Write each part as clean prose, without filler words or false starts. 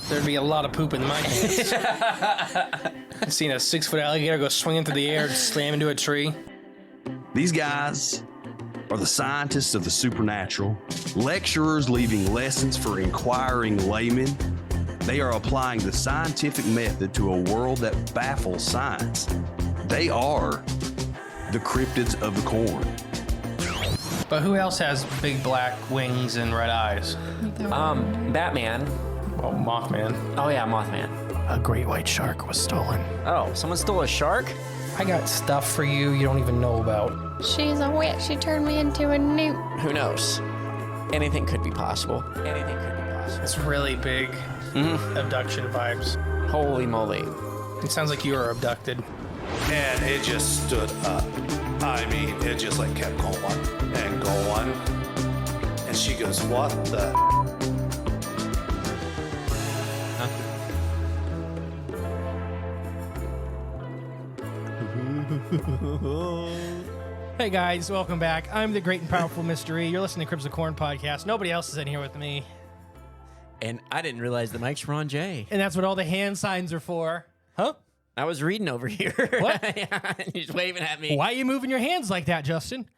There'd be a lot of poop in my pants. I've seen a 6-foot alligator go swinging through the air and slam into a tree. These guys are the scientists of the supernatural, lecturers leaving lessons for inquiring laymen. They are applying the scientific method to a world that baffles science. They are the cryptids of the corn. But who else has big black wings and red eyes? Batman. Oh, Mothman. Oh yeah, Mothman. A great white shark was stolen. Oh, someone stole a shark? I got stuff for you don't even know about. She's a witch. She turned me into a newt. Who knows? Anything could be possible. Anything could be possible. It's really big abduction vibes. Holy moly. It sounds like you were abducted. And it just stood up. I mean, it just like kept going and going. And she goes, what the? Hey guys, welcome back. I'm the Great and Powerful Mystery. You're listening to Cryptids of Corn podcast. Nobody else is in here with me. And I didn't realize the mics were on Jay. And that's what all the hand signs are for. Huh? I was reading over here. What? He's waving at me. Why are you moving your hands like that, Justin?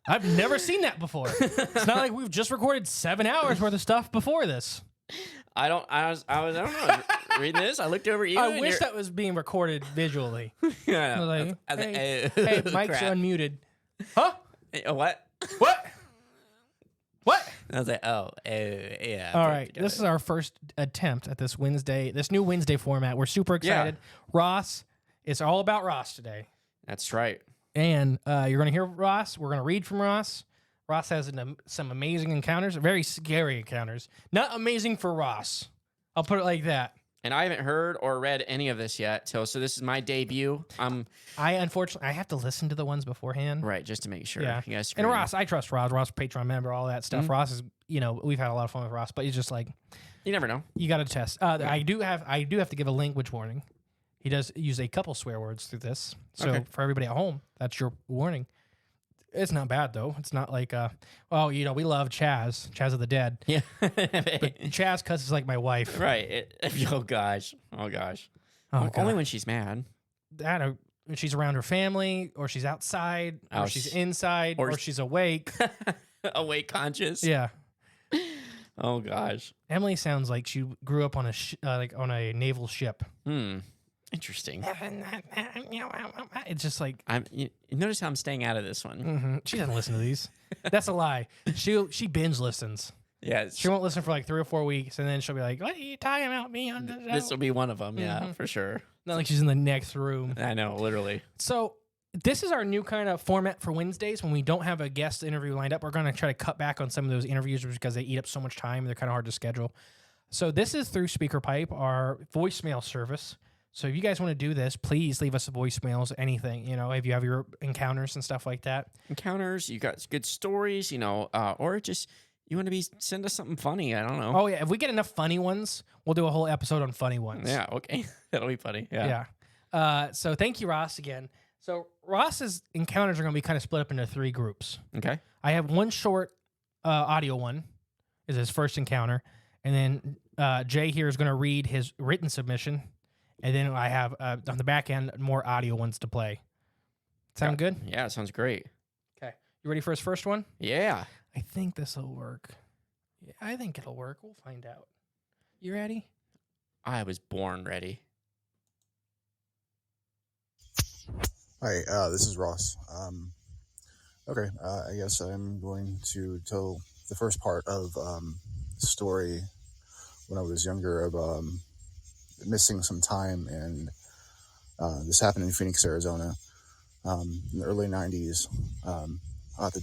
I've never seen that before. It's not like we've just recorded 7 hours worth of stuff before this. I don't know. Reading this, I looked over at you. I wish that was being recorded visually. Yeah. I was like, hey, mic's crap. unmuted. Huh? What? What? What? I was like, yeah. All right, this is our first attempt at this new Wednesday format. We're super excited. Yeah. Ross, it's all about Ross today. That's right. And you're going to hear Ross. We're going to read from Ross. Ross has some amazing encounters, very scary encounters. Not amazing for Ross. I'll put it like that. And I haven't heard or read any of this yet, so this is my debut. Unfortunately, I have to listen to the ones beforehand. Right, just to make sure. Yeah. You guys and Ross, I trust Ross. Ross, Patreon member, all that stuff. Ross is, we've had a lot of fun with Ross, but he's just like, you never know. You got to test. I do have to give a language warning. He does use a couple swear words through this, so for everybody at home, that's your warning. It's not bad though. It's not like, we love Chaz of the Dead. Yeah. But Chaz cusses like my wife. Right. Oh gosh. Only when she's mad. When she's around her family, or she's outside, or she's inside, or she's awake. Awake conscious. Yeah. Oh gosh. Emily sounds like she grew up on on a naval ship. Interesting. It's just like you notice how I'm staying out of this one. Mm-hmm. She doesn't listen to these. That's a lie. She binge listens. Yeah, she won't listen for like 3 or 4 weeks, and then she'll be like, "What are you talking about me on the show?" This will be one of them. Yeah, for sure. Not like she's in the next room. I know, literally. So this is our new kind of format for Wednesdays when we don't have a guest interview lined up. We're going to try to cut back on some of those interviews because they eat up so much time. They're kind of hard to schedule. So this is through SpeakerPipe, our voicemail service. So if you guys want to do this, please leave us voicemails, anything, if you have your encounters and stuff like that. Encounters, you got good stories, or just you want to send us something funny. I don't know. Oh, yeah. If we get enough funny ones, we'll do a whole episode on funny ones. Yeah, okay. That'll be funny. Yeah. So thank you, Ross, again. So Ross's encounters are going to be kind of split up into 3 groups. Okay. I have one short audio one, is his first encounter. And then Jay here is going to read his written submission. And then I have, on the back end, more audio ones to play. Sound good? Yeah, it sounds great. Okay. You ready for his first one? Yeah. I think this will work. Yeah, I think it'll work. We'll find out. You ready? I was born ready. Hi, this is Ross. Okay, I guess I'm going to tell the first part of the story when I was younger of missing some time, and this happened in Phoenix, Arizona, in the early 90s. I'll have to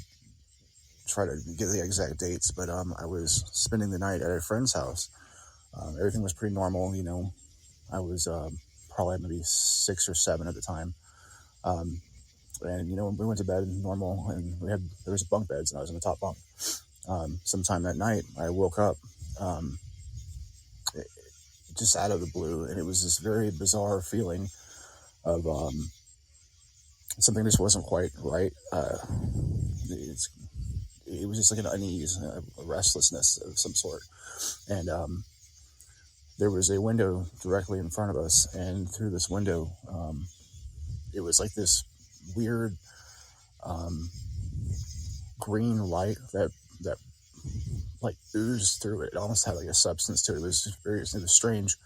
try to get the exact dates, but I was spending the night at a friend's house. Everything was pretty normal, I was probably maybe 6 or 7 at the time. And we went to bed normal, and there was bunk beds, and I was in the top bunk. Sometime that night, I woke up just out of the blue, and it was this very bizarre feeling of something just wasn't quite right. It was just like an unease, a restlessness of some sort, and there was a window directly in front of us, and through this window, it was like this weird green light that like oozed through it. It almost had like a substance to it. It was strange.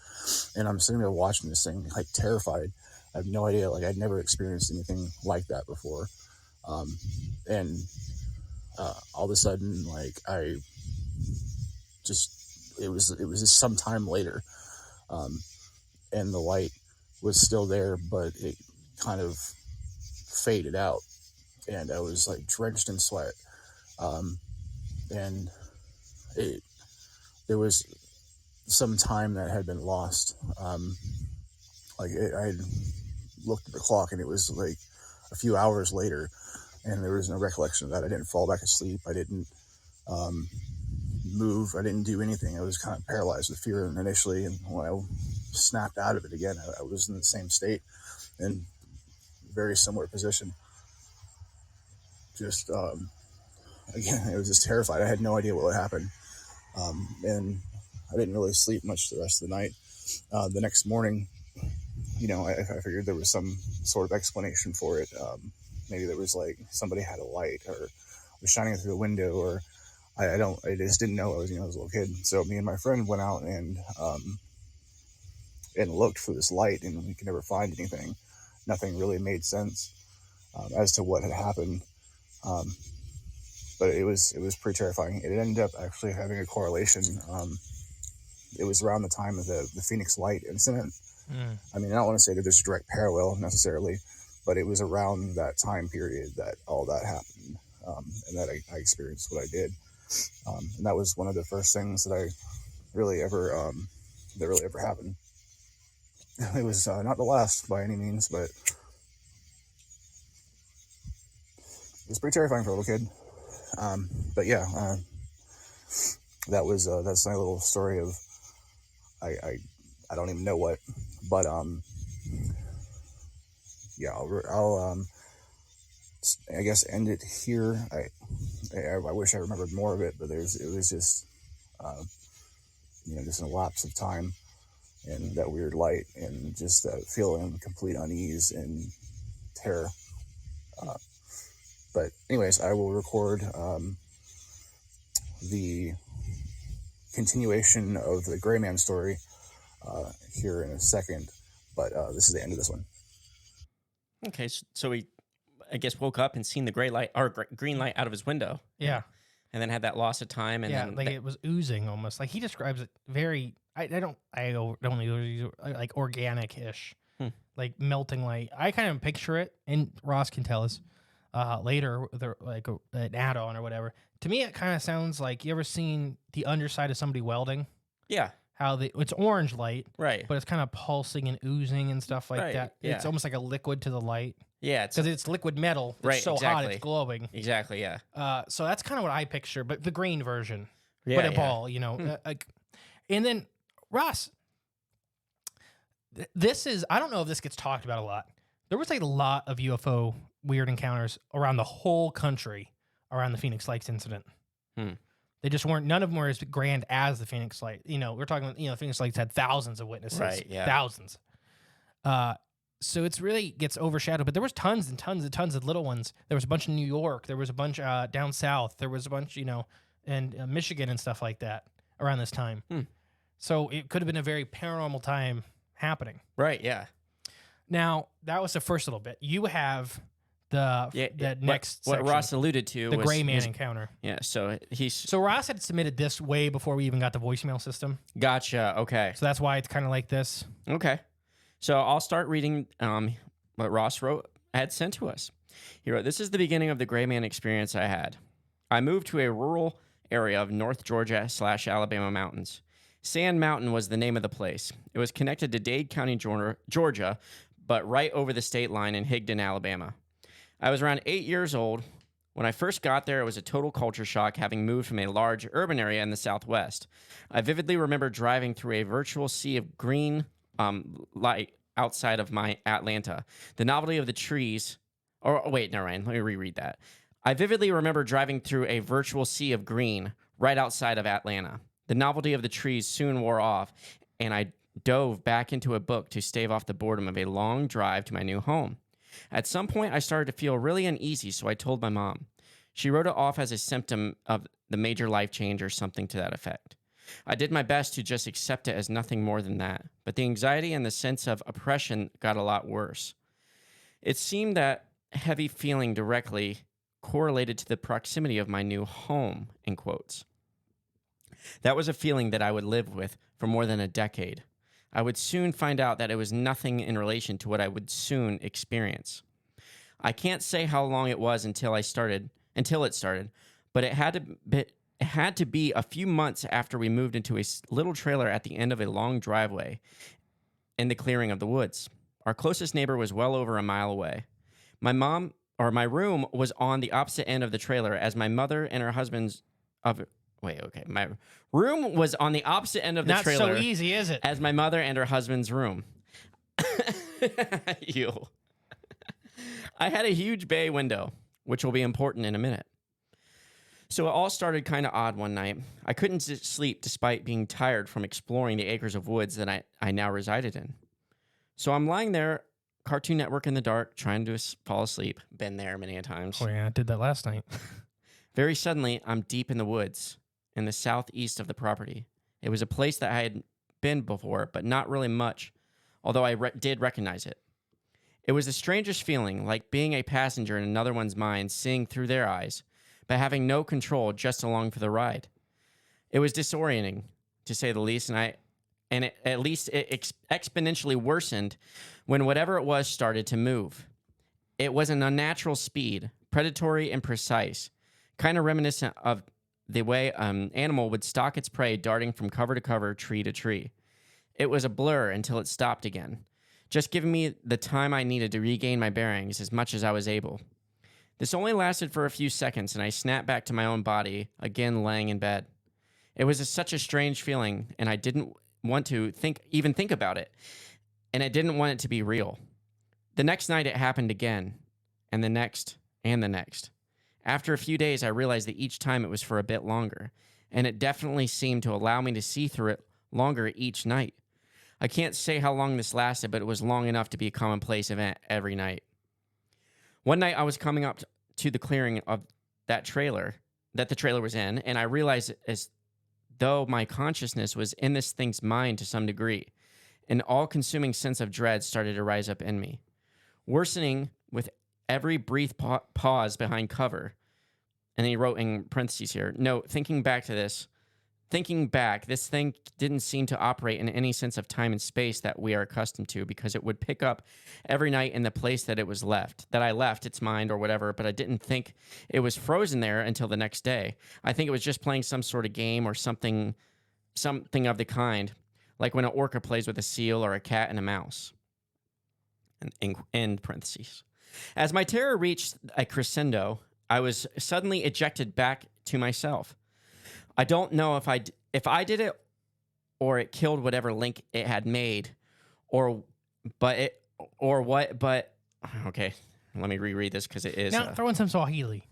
And I'm sitting there watching this thing, like terrified. I have no idea. Like I'd never experienced anything like that before. And all of a sudden, like it was just some time later, and the light was still there, but it kind of faded out, and I was like drenched in sweat. And there was some time that had been lost. I looked at the clock, and it was like a few hours later, and there was no recollection of that. I didn't fall back asleep. I didn't move. I didn't do anything. I was kind of paralyzed with fear initially, and when I snapped out of it again, I was in the same state, in very similar position. Just again, it was just terrified. I had no idea what would happen, and I didn't really sleep much the rest of the night. The next morning, I figured there was some sort of explanation for it. Maybe there was like somebody had a light or was shining through the window, or I just didn't know. I was a little kid. So me and my friend went out and looked for this light, and we could never find anything. Nothing really made sense as to what had happened. But it was pretty terrifying. It ended up actually having a correlation. It was around the time of the Phoenix Light incident. I mean, I don't want to say that there's a direct parallel necessarily, but it was around that time period that all that happened, and that I experienced what I did. And that was one of the first things that I really ever happened. It was not the last by any means, but it was pretty terrifying for a little kid. But yeah, that's my little story of I don't even know what, but yeah, I'll I guess end it here. I wish I remembered more of it, but it was just just a lapse of time, and that weird light, and just that feeling of complete unease and terror. But anyways, I will record the continuation of the Gray Man story here in a second, but this is the end of this one. Okay, so he, I guess, woke up and seen the gray light or green light out of his window. Yeah. And then had that loss of time, and then it was oozing almost. Like he describes it very. I don't use like organic-ish, like melting light. I kind of picture it, and Ross can tell us later, like an add-on or whatever. To me, it kind of sounds like, you ever seen the underside of somebody welding? Yeah. How it's orange light, right? But it's kind of pulsing and oozing and stuff like that. Yeah. It's almost like a liquid to the light. Yeah, because it's liquid metal. It's right, so exactly. hot, it's glowing. Exactly. Yeah. So that's kind of what I picture, but the green version. Yeah, but a ball, like. And then Ross, this is, I don't know if this gets talked about a lot. There was a lot of UFO weird encounters around the whole country around the Phoenix Lights incident. They just weren't, none of them were as grand as the Phoenix Light. We're talking, Phoenix Lights had thousands of witnesses. Right, yeah. Thousands. So it's really gets overshadowed, but there was tons and tons and tons of little ones. There was a bunch in New York. There was a bunch down south. There was a bunch, in Michigan and stuff like that around this time. So it could have been a very paranormal time happening. Right, yeah. Now, that was the first little bit. You have the next what section, Ross alluded to, the was Gray Man encounter. Yeah, so Ross had submitted this way before we even got the voicemail system. Gotcha. Okay. So that's why it's kind of like this. Okay. So I'll start reading what Ross had sent to us. He wrote, "This is the beginning of the Gray Man experience I had. I moved to a rural area of North Georgia / Alabama mountains. Sand Mountain was the name of the place. It was connected to Dade County, Georgia, but right over the state line in Higdon, Alabama. I was around 8 years old. When I first got there, it was a total culture shock, having moved from a large urban area in the Southwest. I vividly remember driving through a virtual sea of green light outside of my Atlanta. The novelty of the trees... Oh, wait, never mind. Let me reread that. I vividly remember driving through a virtual sea of green right outside of Atlanta. The novelty of the trees soon wore off, and I dove back into a book to stave off the boredom of a long drive to my new home. At some point, I started to feel really uneasy, so I told my mom. She wrote it off as a symptom of the major life change or something to that effect. I did my best to just accept it as nothing more than that, but the anxiety and the sense of oppression got a lot worse. It seemed that heavy feeling directly correlated to the proximity of my new home, in quotes. That was a feeling that I would live with for more than a decade. I would soon find out that it was nothing in relation to what I would soon experience. I can't say how long it was until it started, but it had to be a few months after we moved into a little trailer at the end of a long driveway in the clearing of the woods. Our closest neighbor was well over a mile away. My room was on the opposite end of the trailer as my mother and her husband's my room was on the opposite end of the trailer. Not so easy, is it? As my mother and her husband's room. You. I had a huge bay window, which will be important in a minute. So it all started kind of odd one night. I couldn't sleep despite being tired from exploring the acres of woods that I now resided in. So I'm lying there, Cartoon Network in the dark, trying to fall asleep. Been there many a times. Oh, yeah, I did that last night. Very suddenly, I'm deep in the woods in the southeast of the property. It was a place that I had been before, but not really much, although I did recognize it. It was the strangest feeling, like being a passenger in another one's mind, seeing through their eyes, but having no control, just along for the ride. It was disorienting, to say the least, and it exponentially worsened when whatever it was started to move. It was an unnatural speed, predatory and precise, kind of reminiscent of the way an animal would stalk its prey, darting from cover to cover, tree to tree. It was a blur until it stopped again, just giving me the time I needed to regain my bearings as much as I was able. This only lasted for a few seconds, and I snapped back to my own body, again laying in bed. It was such a strange feeling, and I didn't want to even think about it, and I didn't want it to be real. The next night it happened again, and the next, and the next. After a few days, I realized that each time it was for a bit longer, and it definitely seemed to allow me to see through it longer each night. I can't say how long this lasted, but it was long enough to be a commonplace event every night. One night, I was coming up to the clearing of that the trailer was in, and I realized as though my consciousness was in this thing's mind to some degree. An all-consuming sense of dread started to rise up in me, worsening with every brief pause behind cover. And then he wrote in parentheses here, note, thinking back, this thing didn't seem to operate in any sense of time and space that we are accustomed to, because it would pick up every night in the place that I left its mind or whatever, but I didn't think it was frozen there until the next day. I think it was just playing some sort of game or something of the kind, like when an orca plays with a seal or a cat and a mouse. And end parentheses. As my terror reached a crescendo, I was suddenly ejected back to myself. I don't know if I did it or it killed whatever link it had made, okay, let me reread this because it is now throw in some Swahili.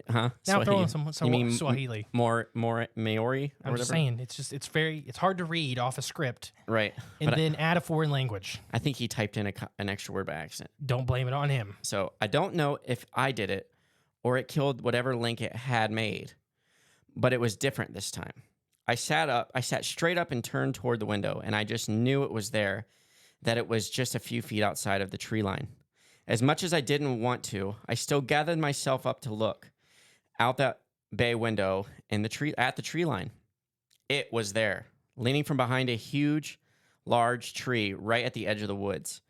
Huh? Now Swahili. throw in some You mean Swahili. More Maori or I'm just whatever? saying it's hard to read off a script, Right. and But then add a foreign language. I think he typed in an extra word by accident. Don't blame it on him. So I don't know if I did it or it killed whatever link it had made, but it was different this time. I sat straight up and turned toward the window, and I just knew it was there, that it was just a few feet outside of the tree line. As much as I didn't want to, I still gathered myself up to look out that bay window at the tree line. It was there, leaning from behind a huge, large tree right at the edge of the woods.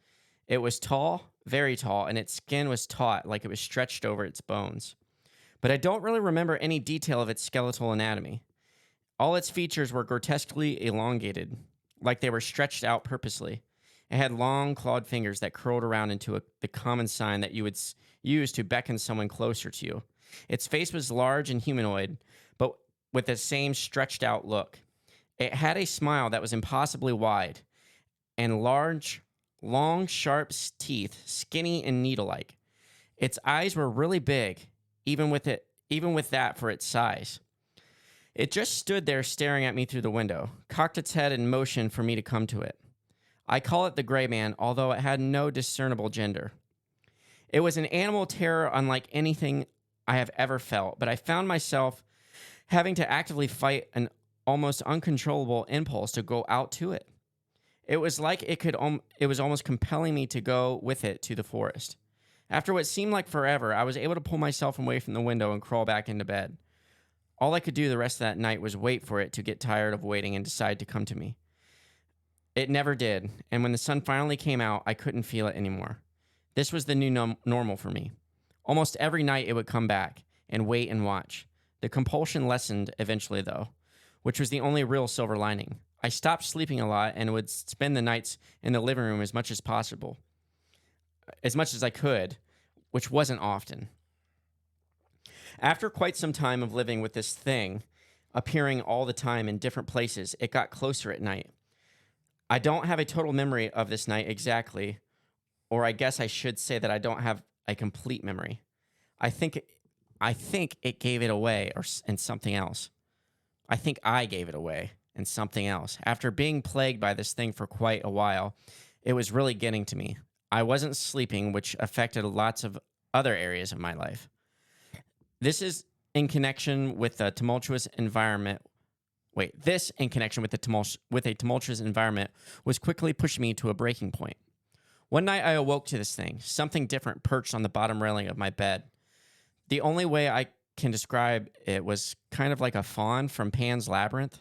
It was tall, very tall, and its skin was taut, like it was stretched over its bones. But I don't really remember any detail of its skeletal anatomy. All its features were grotesquely elongated, like they were stretched out purposely. It had long, clawed fingers that curled around into the common sign that you would use to beckon someone closer to you. Its face was large and humanoid, but with the same stretched-out look. It had a smile that was impossibly wide, and large, long, sharp teeth, skinny and needle-like. Its eyes were really big, even with that for its size. It just stood there staring at me through the window, cocked its head in motion for me to come to it. I call it the gray man, although it had no discernible gender. It was an animal terror unlike anything I have ever felt, but I found myself having to actively fight an almost uncontrollable impulse to go out to it. It was like it was almost compelling me to go with it to the forest. After what seemed like forever, I was able to pull myself away from the window and crawl back into bed. All I could do the rest of that night was wait for it to get tired of waiting and decide to come to me. It never did, and when the sun finally came out, I couldn't feel it anymore. This was the new normal for me. Almost every night it would come back and wait and watch. The compulsion lessened eventually, though, which was the only real silver lining. I stopped sleeping a lot and would spend the nights in the living room as much as possible, as much as I could, which wasn't often. After quite some time of living with this thing, appearing all the time in different places, it got closer at night. I don't have a total memory of this night exactly, or I guess I should say that I don't have a complete memory. I think it gave it away and something else. I think I gave it away and something else. After being plagued by this thing for quite a while, it was really getting to me. I wasn't sleeping, which affected lots of other areas of my life. This is in connection with a tumultuous environment. This in connection with a tumultuous environment was quickly pushing me to a breaking point. One night I awoke to this thing, something different perched on the bottom railing of my bed. The only way I can describe it was kind of like a fawn from Pan's Labyrinth.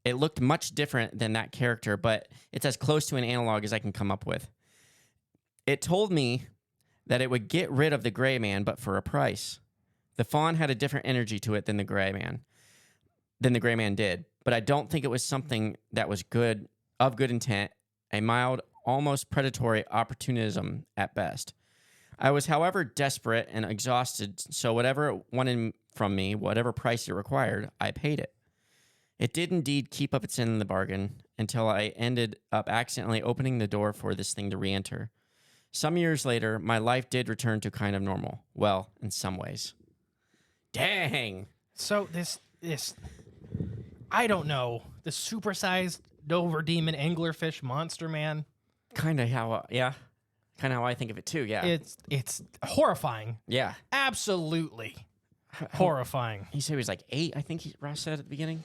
It looked much different than that character, but it's as close to an analog as I can come up with. It told me that it would get rid of the gray man, but for a price. The fawn had a different energy to it than the gray man did, but I don't think it was something that was good intent, a mild, almost predatory opportunism at best. I was, however, desperate and exhausted, so whatever it wanted from me, whatever price it required, I paid it. It did indeed keep up its end in the bargain until I ended up accidentally opening the door for this thing to re-enter. Some years later, my life did return to kind of normal. Well, in some ways. Dang! So this I don't know, the supersized Dover demon anglerfish monster man. Kind of how I think of it too, yeah. It's horrifying. Yeah. Absolutely horrifying. He said he was like 8, I think Ross said at the beginning.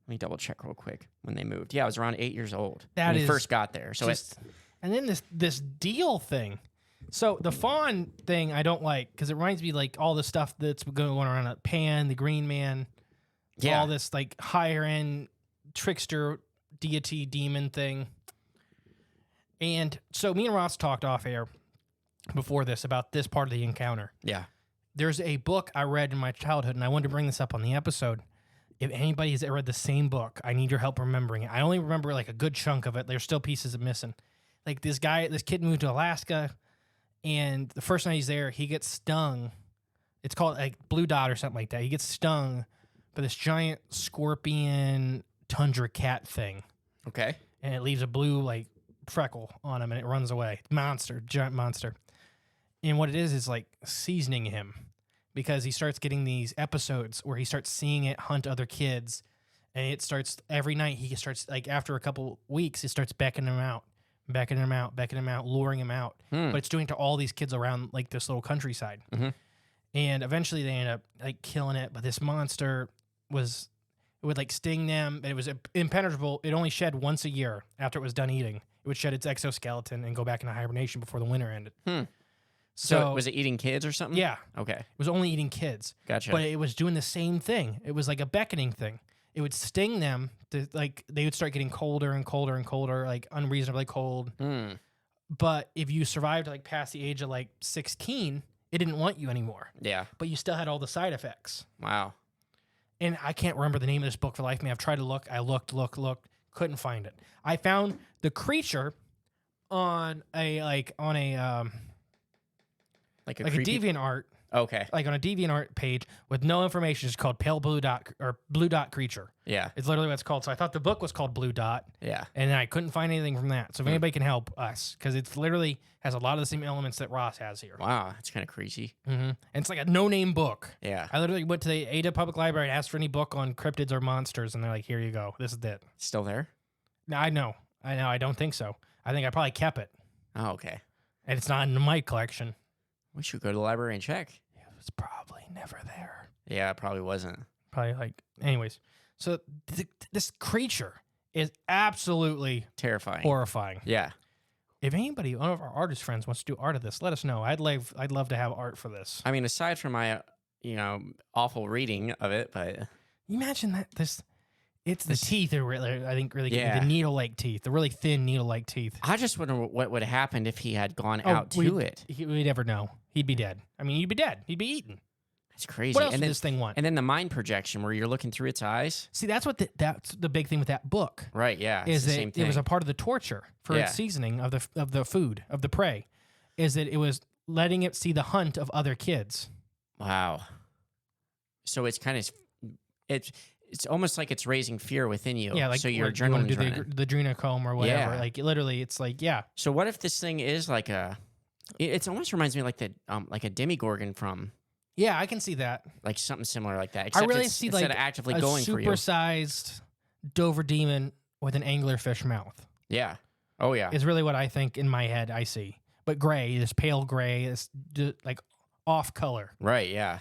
Let me double check real quick when they moved. Yeah, I was around 8 years old when he first got there. So and then this deal thing. So the fawn thing I don't like because it reminds me like all the stuff that's going around at Pan, the Green Man, all this like higher end trickster deity demon thing. And so me and Ross talked off air before this about this part of the encounter. Yeah. There's a book I read in my childhood, and I wanted to bring this up on the episode. If anybody has ever read the same book, I need your help remembering it. I only remember like a good chunk of it. There's still pieces missing. Like this kid moved to Alaska, and the first night he's there, he gets stung. It's called like Blue Dot or something like that. He gets stung by this giant scorpion tundra cat thing. Okay. And it leaves a blue like freckle on him, and it runs away. Giant monster. And what it is like seasoning him because he starts getting these episodes where he starts seeing it hunt other kids, and it starts every night. He starts like after a couple weeks, it starts beckoning him out, luring him out. But it's doing it to all these kids around like this little countryside. Mm-hmm. And eventually they end up like killing it. But this monster it would like sting them. It was impenetrable. It only shed once a year after it was done eating. It would shed its exoskeleton and go back into hibernation before the winter ended. So was it eating kids or something? Yeah. Okay. It was only eating kids. Gotcha. But it was doing the same thing. It was like a beckoning thing. It would sting them. Like they would start getting colder and colder and colder, like unreasonably cold. But if you survived like past the age of like 16, it didn't want you anymore. Yeah. But you still had all the side effects. Wow. And I can't remember the name of this book for life of me. I've tried to look. I looked, couldn't find it. I found the creature on a DeviantArt. Okay. like on a DeviantArt page with no information. It's called pale blue dot or blue dot creature. Yeah. It's literally what it's called. So I thought the book was called Blue Dot, Yeah. and then I couldn't find anything from that. So if anybody can help us, because it's literally has a lot of the same elements that Ross has here. Wow, that's kind of crazy. And it's like a no-name book. Yeah. I literally went to the Ada Public Library and asked for any book on cryptids or monsters, and they're like, "Here you go. This is it." Still there? No, I know. I don't think so. I think I probably kept it, Oh, okay. and it's not in my collection. We should go to the library and check. It was probably never there. Yeah, it probably wasn't. Probably anyways. So this creature is absolutely Terrifying. horrifying. Yeah. If anybody, one of our artist friends, wants to do art of this, let us know. I'd love to have art for this. I mean, aside from my, awful reading of it, but You imagine that it's the teeth are really, I think, really good. Yeah. The needle-like teeth, the really thin needle-like teeth. I just wonder what would have happened if he had gone Oh, out to it. We'd never know. He'd be dead. I mean, he'd be dead. He'd be eaten. It's crazy. What else and did then, this thing want? And then the mind projection where you're looking through its eyes. See, that's the big thing with that book. Right. Yeah. Is It's the that same thing. it was a part of the torture for Yeah. its seasoning of the food of the prey, is that it was letting it see the hunt of other kids. Wow. So it's kind of it's almost like it's raising fear within you. Yeah, like so your like you wanna adrenaline's do running. the adrenochrome or whatever. Yeah. Like literally, it's like So what if this thing is like it almost reminds me like a demigorgon from yeah, I can see that. like something similar like that. I Except really it's, see instead like of actively a going for you. supersized Dover demon with an anglerfish mouth. Yeah. Oh yeah. Is really what I think in my head I see. But gray, this pale gray, this like off color. Right. Yeah.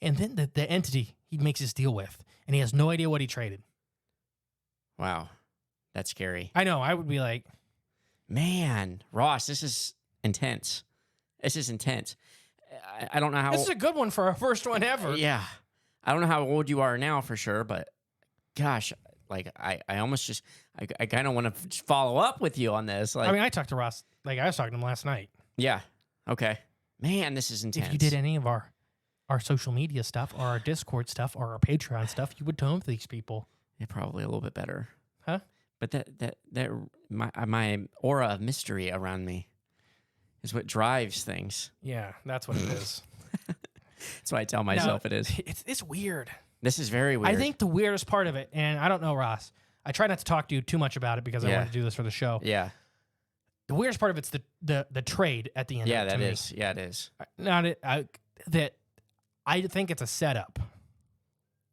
And then the entity he makes his deal with, and he has no idea what he traded. Wow. That's scary. I know. I would be like, Man, Ross, this is intense. This is intense. I don't know how. this is a good one for our first one ever. Yeah. I don't know how old you are now for sure, but gosh, like I almost just I kind of want to follow up with you on this. Like, I mean, I talked to Ross. Like I was talking to him last night. yeah. Okay. Man, this is intense. If you did any of our social media stuff or our Discord stuff or our Patreon stuff, you would know these people. Yeah, probably a little bit better. Huh? But that my aura of mystery around me is what drives things. Yeah, that's what it is. That's why I tell myself it is. It's weird. This is very weird. I think the weirdest part of it, and I don't know, Ross, I try not to talk to you too much about it because I Yeah. want to do this for the show. Yeah. The weirdest part of it's the trade at the end. Yeah, of it, that to is. Yeah, it is. me. That I think it's a setup,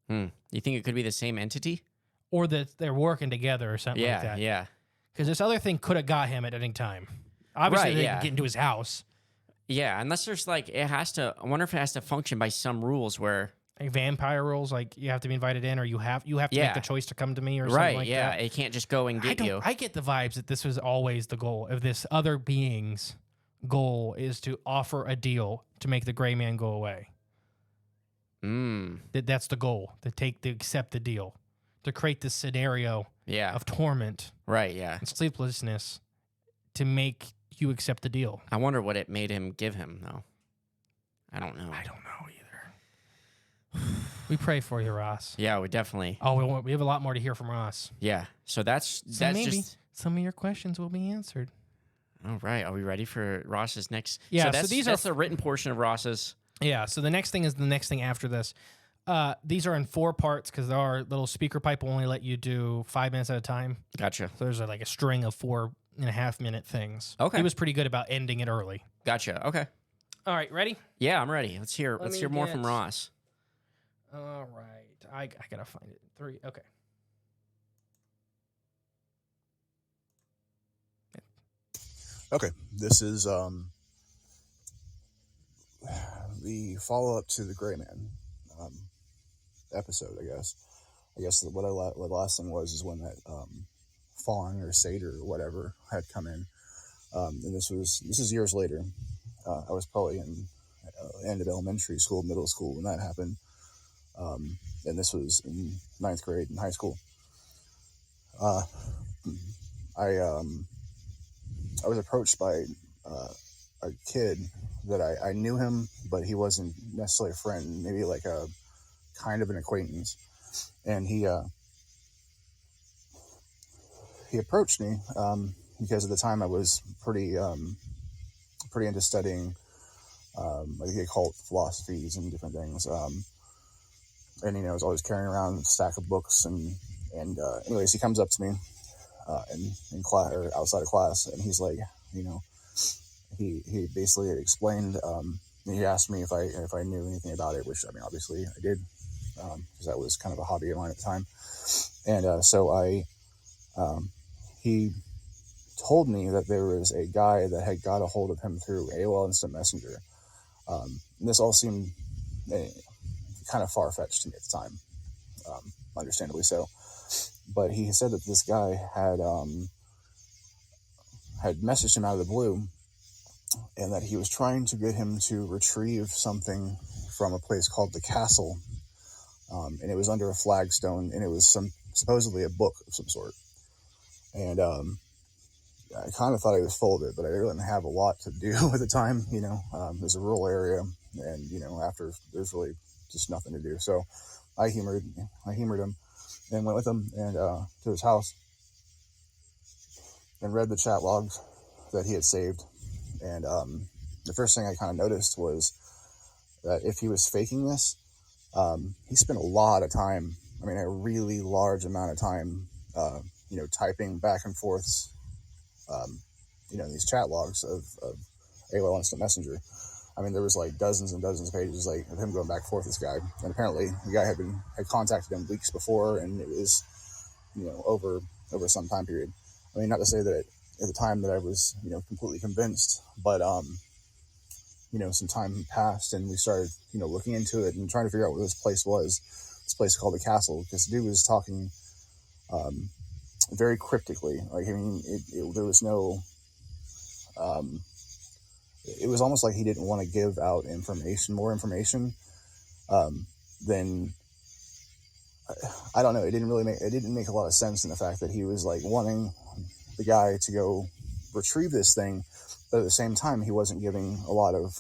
You think it could be the same entity? or that they're working together or something Yeah, like that. yeah. Because this other thing could have got him at any time. Obviously, Right, they yeah. can get into his house. Yeah, unless there's like it has to. I wonder if it has to function by some rules where. Like vampire rules, like you have to be invited in, or you have to Yeah. make the choice to come to me, or Right. something like Yeah. that. It can't just go and get you. I get the vibes that this was always the goal of this other being's goal is to offer a deal to make the gray man go away. That's the goal, to accept the deal, to create this scenario Yeah. of torment Right. Yeah. and sleeplessness to make you accept the deal. I wonder what it made him give him though. I don't know. I don't know either. We pray for you, Ross. Yeah, we definitely. Oh, we have a lot more to hear from Ross. Yeah. So that's Maybe just. some of your questions will be answered. All right. Are we ready for Ross's next? Yeah, so that's, these are that's the written portion of Ross's. Yeah, so the next thing is the next thing after this. These are in 4 parts because our little speaker pipe will only let you do 5 minutes at a time. Gotcha. So there's like a string of 4.5-minute things. Okay. He was pretty good about ending it early. Gotcha. Okay. All right, ready? Yeah, I'm ready. Let's hear me more from get- Ross. All right. I gotta find it. 3. Okay. Okay, this is the follow up to the Gray Man episode. I guess what the last thing was is when that fawn or satyr or whatever had come in, and this is years later. I was probably in end of elementary school, middle school when that happened, and this was in 9th grade in high school. I was approached by a kid that I knew him, but he wasn't necessarily a friend, maybe like a kind of an acquaintance. And he approached me because at the time I was pretty into studying like the occult philosophies and different things. And I was always carrying around a stack of books. And anyways, he comes up to me in class or outside of class, and he's like, he basically explained. He asked me if I knew anything about it, which obviously I did, because that was kind of a hobby of mine at the time. And so he told me that there was a guy that had got a hold of him through AOL Instant Messenger. And this all seemed kind of far-fetched to me at the time, understandably so. But he said that this guy had messaged him out of the blue, and that he was trying to get him to retrieve something from a place called the Castle, and it was under a flagstone, and it was supposedly a book of some sort. And I kind of thought he was full of it, but I really didn't have a lot to do at the time. It was a rural area, and after there's really just nothing to do. So I humored him and went with him and to his house and read the chat logs that he had saved. And the first thing I kind of noticed was that if he was faking this, he spent a lot of time, a really large amount of time, typing back and forths, these chat logs of AOL Instant Messenger. There was like dozens and dozens of pages of him going back and forth with this guy. And apparently the guy had contacted him weeks before, and it was, over some time period. Not to say that at the time that I was, completely convinced, but, some time passed and we started, looking into it and trying to figure out what this place was. This place called the Castle, because the dude was talking, very cryptically. There was no, it was almost like he didn't want to give out more information, than, I don't know. It didn't make a lot of sense in the fact that he was wanting the guy to go retrieve this thing, but at the same time, he wasn't giving a lot of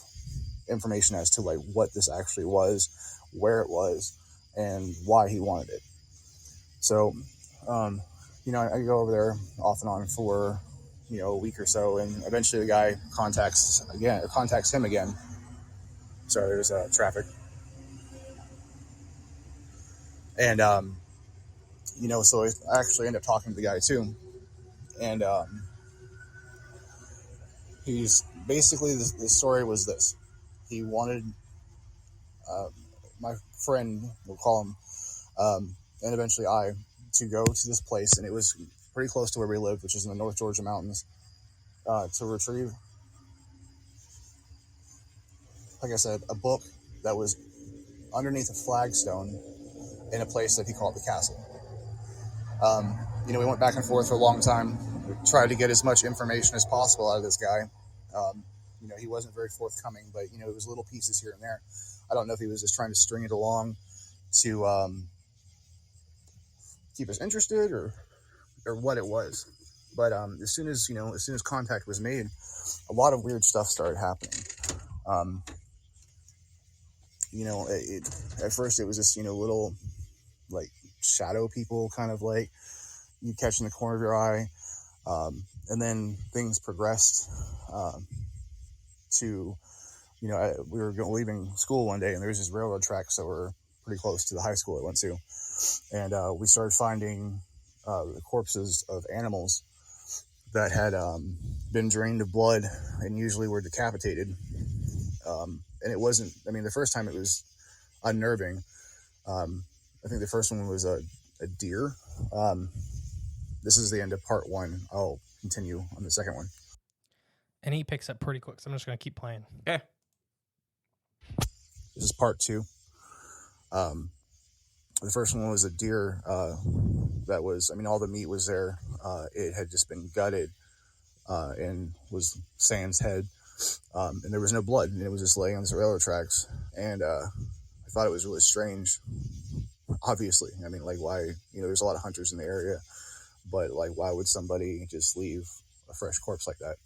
information as to what this actually was, where it was, and why he wanted it. So, I go over there off and on for, a week or so, and eventually the guy contacts him again. Sorry, there's traffic. And, so I actually end up talking to the guy too. And he's basically, the story was this. He wanted my friend, we'll call him, and eventually I, to go to this place, and it was pretty close to where we lived, which is in the North Georgia mountains, to retrieve, like I said, a book that was underneath a flagstone in a place that he called the Castle. We went back and forth for a long time. We tried to get as much information as possible out of this guy. He wasn't very forthcoming, but, it was little pieces here and there. I don't know if he was just trying to string it along to keep us interested or what it was. But as soon as contact was made, a lot of weird stuff started happening. At first it was just, little shadow people kind of you catch in the corner of your eye. And then things progressed to, we were leaving school one day, and there was these railroad tracks that were pretty close to the high school I went to. And we started finding the corpses of animals that had been drained of blood and usually were decapitated. And it wasn't, the first time it was unnerving. I think the first one was a deer. This is the end of part one. I'll continue on the second one. And he picks up pretty quick, so I'm just going to keep playing. Okay. This is part two. The first one was a deer that was, all the meat was there. It had just been gutted and was sans head. And there was no blood, and it was just laying on the railroad tracks. And I thought it was really strange, obviously. Why, there's a lot of hunters in the area, but why would somebody just leave a fresh corpse like that?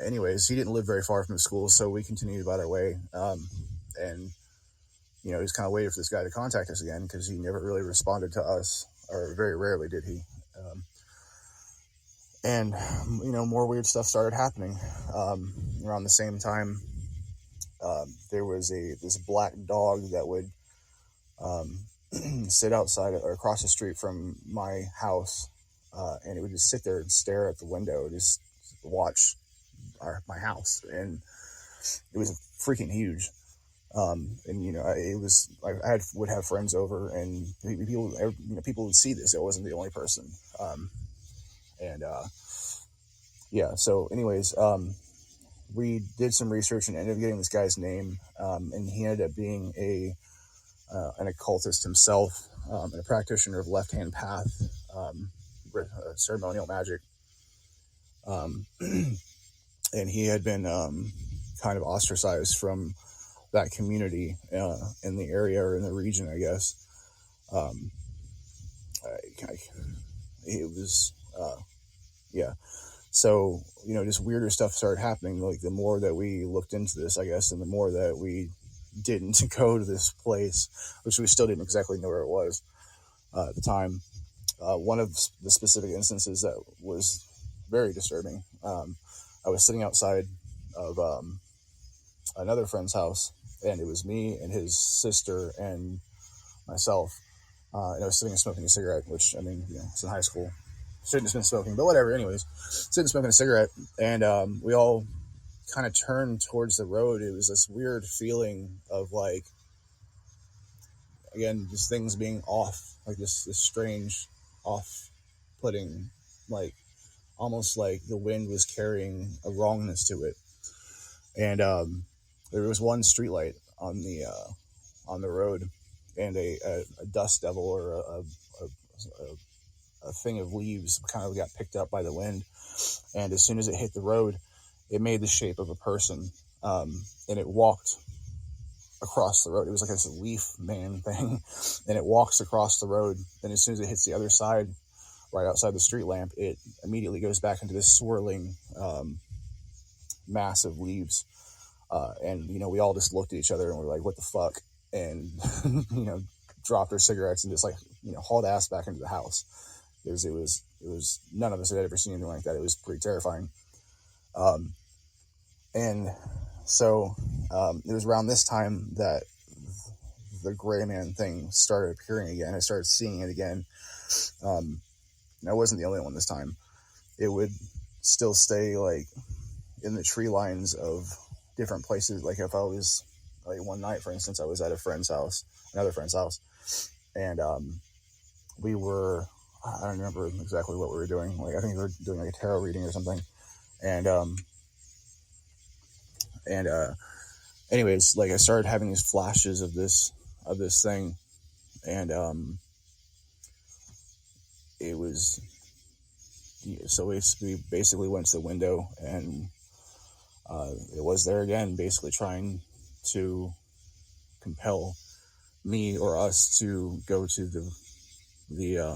Anyways, he didn't live very far from the school, so we continued about our way. And just kind of waited for this guy to contact us again, because he never really responded to us, or very rarely did he. And, more weird stuff started happening. Around the same time, there was this black dog that would sit outside or across the street from my house, and it would just sit there and stare at the window, just watch my house, and it was freaking huge. It was would have friends over, and people would see this. It wasn't the only person. So anyways, we did some research and ended up getting this guy's name, and he ended up being an occultist himself, and a practitioner of left-hand path, ceremonial magic, and he had been kind of ostracized from that community in the area or in the region, I guess. It was So, just weirder stuff started happening. Like, the more that we looked into this, I guess, and the more that we didn't go to this place, which we still didn't exactly know where it was at the time. One of the specific instances that was very disturbing, I was sitting outside of another friend's house, and it was me and his sister and myself. And I was sitting and smoking a cigarette, which, it's in high school. Shouldn't have been smoking, but whatever. Anyways, sitting smoking a cigarette, and we all kind of turned towards the road. It was this weird feeling of, like, again, just things being off, like this strange off-putting, like almost like the wind was carrying a wrongness to it. And there was one streetlight on the road, and a dust devil or a thing of leaves kind of got picked up by the wind, and as soon as it hit the road, it made the shape of a person, and it walked across the road. It was like this leaf man thing, and it walks across the road, and as soon as it hits the other side, right outside the street lamp, it immediately goes back into this swirling mass of leaves, and we all just looked at each other and we're like, what the fuck, and dropped our cigarettes and just hauled ass back into the house. Because it was none of us had ever seen anything like that. It was pretty terrifying. And so it was around this time that the gray man thing started appearing again. I started seeing it again. And I wasn't the only one this time. It would still stay like in the tree lines of different places. Like if I was one night, for instance, I was at another friend's house, and we were, I don't remember exactly what we were doing. Like, I think we were doing like a tarot reading or something. And anyways, like I started having these flashes of this thing. And it was, so we basically went to the window, and it was there again, basically trying to compel me or us to go to the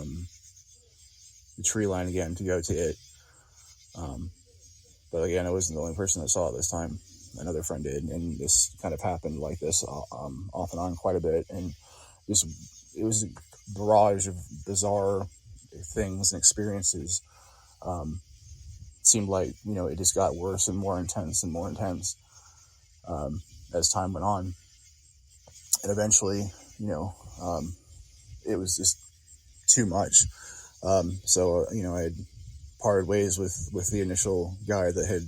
tree line again, to go to it. But again, I wasn't the only person that saw it this time. Another friend did, and this kind of happened like this off and on quite a bit. And it was a barrage of bizarre things and experiences. It seemed like, it just got worse and more intense as time went on. And eventually, it was just too much. So I had parted ways with the initial guy that had,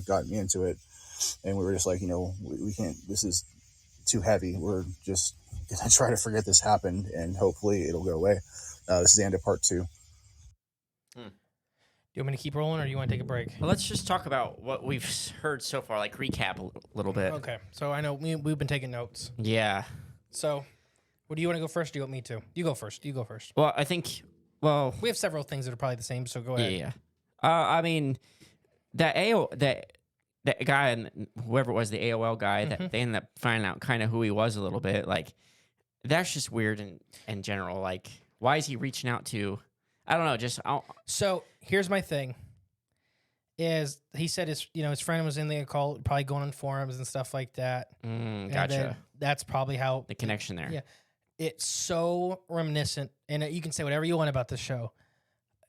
gotten me into it. And we were just like, we can't, this is too heavy. We're just going to try to forget this happened, and hopefully it'll go away. This is the end of part 2. Do you want me to keep rolling, or do you want to take a break? Well, let's just talk about what we've heard so far, like recap a little bit. Okay. So I know we've been taking notes. Yeah. So, do you want to go first, or do you want me to? You go first. Well, I think, we have several things that are probably the same, so go ahead. Yeah. I mean, that guy, and whoever it was, the AOL guy, that they ended up finding out kind of who he was a little bit. Like, that's just weird in general. Like, why is he reaching out to? I don't know. So here's my thing. Is he said his friend was in the occult, probably going on forums and stuff like that. Gotcha. That's probably how The connection there. Yeah, it's so reminiscent, and you can say whatever you want about this show.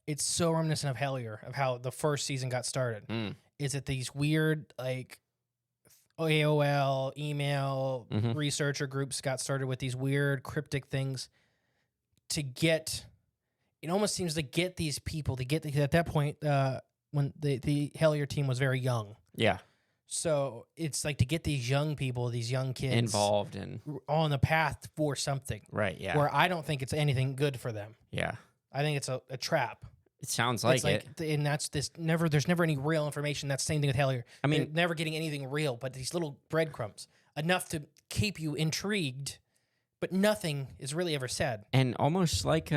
it's so reminiscent of Hellier, of how the first season got started. Is it these weird, like, AOL, email, researcher groups got started with these weird cryptic things to get, it almost seems to get these people, to get, at that point, when the Hellier team was very young. Yeah. So it's like to get these young people, these young kids Involved and on the path for something. Right, yeah. Where I don't think it's anything good for them. Yeah. I think it's a trap. It sounds like it. And that's this never. There's never any real information. That's the same thing with Hellier. I mean, they're never getting anything real, but these little breadcrumbs enough to keep you intrigued, but nothing is really ever said. And almost like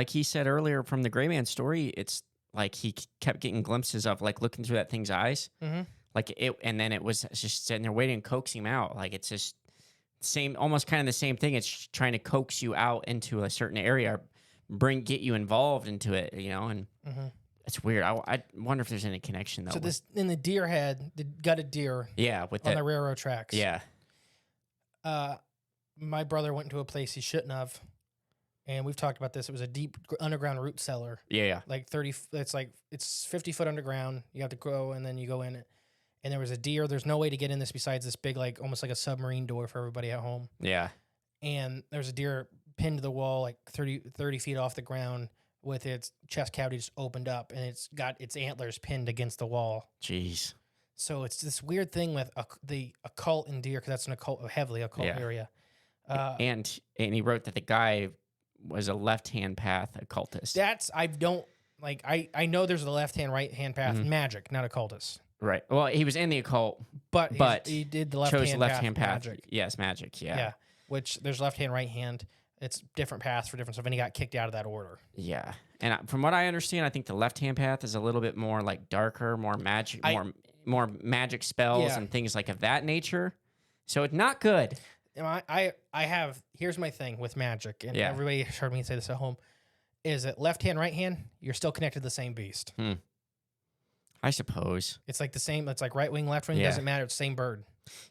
he said earlier from the Gray Man story, it's like he kept getting glimpses of like looking through that thing's eyes, like it, and then it was just sitting there waiting, coaxing him out. Like it's just same, almost kind of the same thing. It's trying to coax you out into a certain area. Get you involved into it, you know, and it's weird. I wonder if there's any connection though. So this in the deer head, the gutted deer, with on the railroad tracks. Yeah. My brother went to a place he shouldn't have, and we've talked about this. It was a deep underground root cellar. Yeah. Like 30. It's 50 foot underground. You have to go, and then you go in it. And there was a deer. There's no way to get in this besides this big, like almost like a submarine door for everybody at home. Yeah. And there's a deer pinned to the wall like 30 feet off the ground with its chest cavity just opened up, and it's got its antlers pinned against the wall. Jeez. So it's this weird thing with the occult in deer, because that's an heavily occult area. And he wrote that the guy was a left-hand path occultist. I know there's a left-hand, right-hand path in magic, not occultist. Right. Well, he was in the occult, but he did the chose left-hand path. magic. Yes, magic, yeah. Yeah, which there's left-hand, right-hand. It's different paths for different stuff, and he got kicked out of that order. Yeah, and from what I understand, I think the left-hand path is a little bit more like darker, more magic, more magic spells and things like of that nature. So it's not good. Here's my thing with magic, and everybody heard me say this at home, is that left-hand, right-hand, you're still connected to the same beast. I suppose. It's like the same, it's like right wing, left wing, doesn't matter, it's the same bird.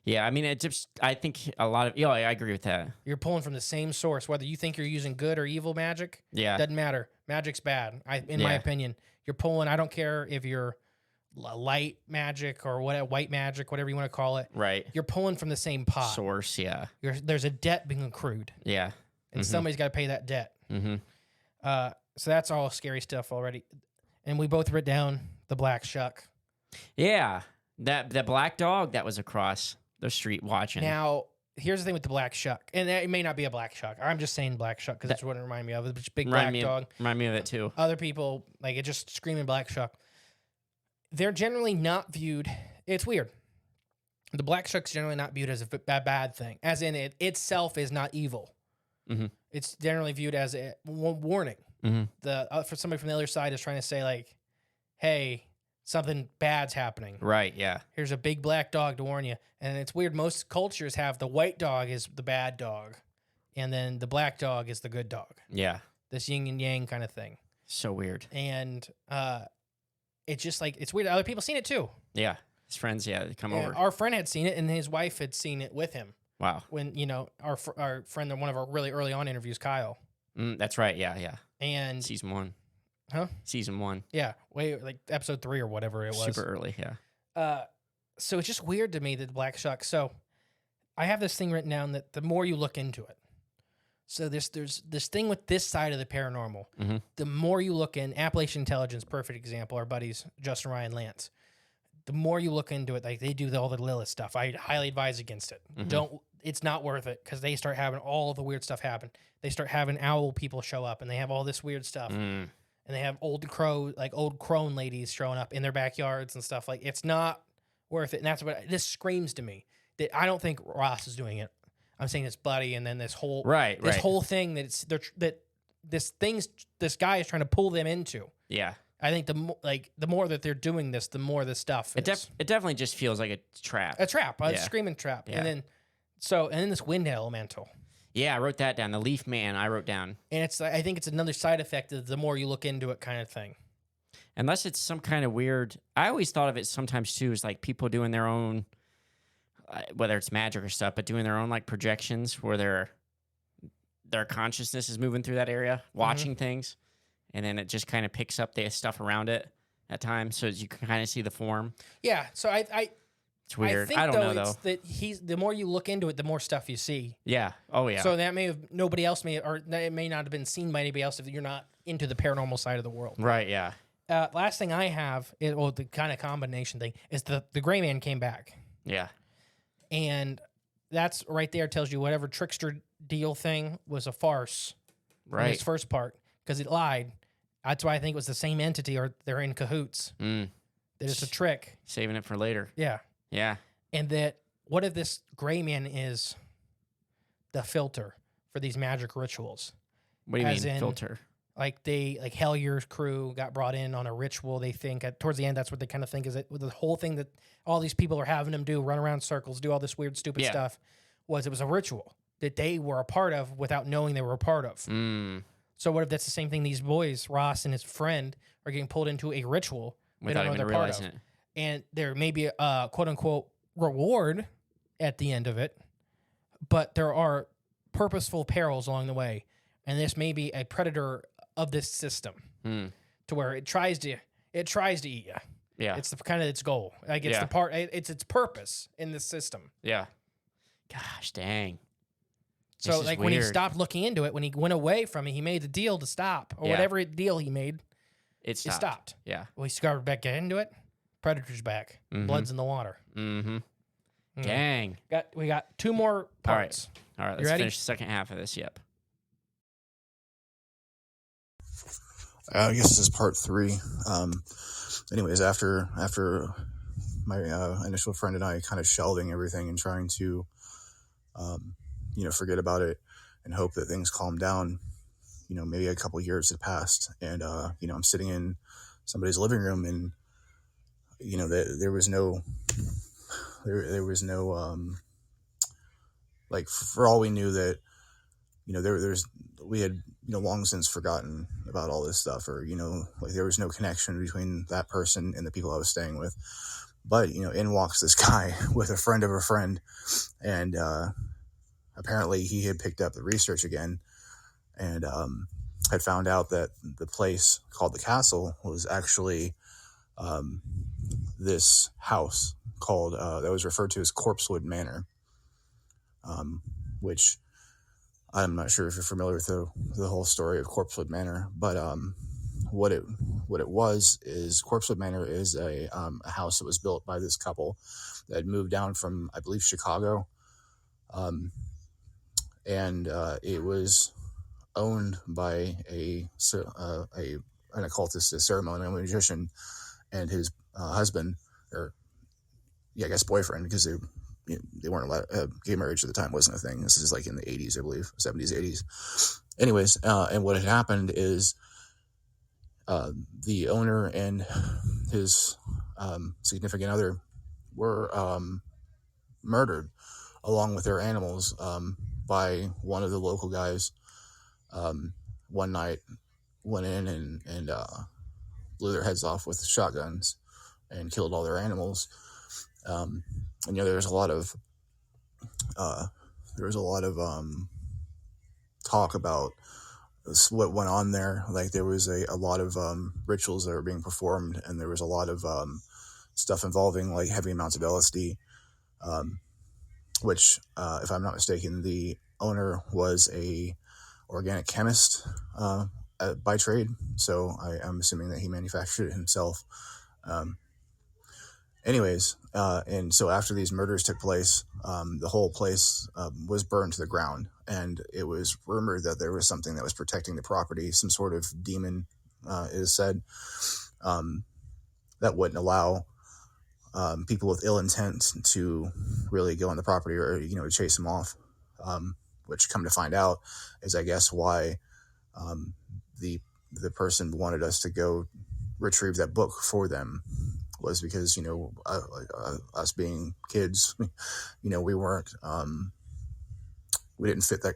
Yeah, I mean, I think a lot of, I agree with that. You're pulling from the same source, whether you think you're using good or evil magic. Yeah. Doesn't matter. Magic's bad, in my opinion. You're pulling, I don't care if you're light magic or white magic, whatever you want to call it. Right. You're pulling from the same pot. Source, yeah. There's a debt being accrued. Yeah. And somebody's got to pay that debt. So that's all scary stuff already. And we both wrote down the black shuck. Yeah. That black dog that was across the street watching. Now, here's the thing with the black shuck. And it may not be a black shuck. I'm just saying black shuck because that's what it reminded me of. It's a big black dog. Remind me of it too. Other people, like it just screaming black shuck. They're generally not viewed. It's weird. The black shuck's generally not viewed as a bad thing. As in, it itself is not evil. It's generally viewed as a warning. For somebody from the other side is trying to say like, hey, something bad's happening. Right, yeah. Here's a big black dog to warn you. And it's weird. Most cultures have the white dog is the bad dog, and then the black dog is the good dog. Yeah. This yin and yang kind of thing. So weird. And it's just like, it's weird. Other people seen it too. Yeah. His friends, they come over. Our friend had seen it, and his wife had seen it with him. Wow. When, our friend, one of our really early on interviews, Kyle. That's right, yeah. And Season 1. Huh? Season 1. Yeah, like episode 3 or whatever it was. Super early, yeah. So it's just weird to me that the black shuck. So I have this thing written down that the more you look into it, so there's this thing with this side of the paranormal. The more you look in, Appalachian Intelligence, perfect example. Our buddies Justin, Ryan, Lance. The more you look into it, like they do all the Lilith stuff. I highly advise against it. It's not worth it because they start having all the weird stuff happen. They start having owl people show up, and they have all this weird stuff. And they have old crone ladies showing up in their backyards and stuff. Like, it's not worth it. And that's what this screams to me. That I don't think Ross is doing it. I'm saying it's Buddy, and then this whole whole thing that this guy is trying to pull them into. Yeah. I think the more that they're doing this, the more this stuff. It definitely just feels like a trap. A trap, a screaming trap, and then this wind elemental. Yeah, I wrote that down. The Leaf Man, I wrote down. And I think it's another side effect of the more you look into it kind of thing. Unless it's some kind of weird... I always thought of it sometimes, too, as like people doing their own, whether it's magic or stuff, but doing their own like projections where their consciousness is moving through that area, watching things. and then it just kind of picks up the stuff around it at times, so you can kind of see the form. Yeah. So It's weird. I think, I don't know it's though. that the more you look into it, the more stuff you see. Yeah. Oh yeah. So that nobody else or it may not have been seen by anybody else if you're not into the paranormal side of the world. Right. Yeah. Last thing I have, the kind of combination thing, is the gray man came back. Yeah. And that's right there tells you whatever trickster deal thing was a farce. Right. In its first part, because it lied. That's why I think it was the same entity, or they're in cahoots. Mm. That it's a trick. Saving it for later. Yeah. Yeah. And that what if this gray man is the filter for these magic rituals? What do you As mean in, filter? Like Hellier's crew got brought in on a ritual. They think towards the end, that's what they kind of think is it. The whole thing that all these people are having them do, run around circles, do all this weird, stupid stuff, it was a ritual that they were a part of without knowing they were a part of. Mm. So what if that's the same thing? These boys, Ross and his friend, are getting pulled into a ritual Without even realizing it. And there may be a quote unquote reward at the end of it, but there are purposeful perils along the way. And this may be a predator of this system to where it tries to eat you. Yeah. It's kind of its goal. Like it's it's its purpose in this system. Yeah. Gosh, dang. So like when he stopped looking into it, when he went away from it, he made the deal to stop, or whatever deal he made. It stopped. Yeah. Well, he started back into it. Predator's back. Mm-hmm. Blood's in the water. Mm-hmm. Dang. We got two more parts. All right. Let's finish the second half of this. Yep. I guess this is part 3. Anyways, after my initial friend and I kind of shelving everything and trying to, forget about it and hope that things calm down, maybe a couple years had passed, and I'm sitting in somebody's living room, and there was no like, for all we knew that we had long since forgotten about all this stuff, or like there was no connection between that person and the people I was staying with. But in walks this guy with a friend of a friend, and apparently he had picked up the research again, and had found out that the place called the castle was actually this house called that was referred to as Corpsewood Manor, which I'm not sure if you're familiar with the whole story of Corpsewood Manor, but what it was is Corpsewood Manor is a house that was built by this couple that had moved down from, I believe, Chicago, and it was owned by an occultist, a ceremonial magician, and his husband, or I guess boyfriend, because they weren't allowed, gay marriage at the time wasn't a thing. This is like in the 80s, I believe, 70s, 80s. Anyways, and what had happened is the owner and his significant other were murdered along with their animals by one of the local guys. One night went in and blew their heads off with shotguns and killed all their animals. And there was a lot of talk about what went on there. Like there was a lot of rituals that were being performed, and there was a lot of stuff involving like heavy amounts of LSD, which if I'm not mistaken, the owner was a organic chemist by trade, so I'm assuming that he manufactured it himself. Anyways, and so after these murders took place, the whole place was burned to the ground, and it was rumored that there was something that was protecting the property, some sort of demon, it is said, that wouldn't allow people with ill intent to really go on the property or, to chase them off, which, come to find out, is, I guess, why the person wanted us to go retrieve that book for them, was because, us being kids, we weren't, we didn't fit that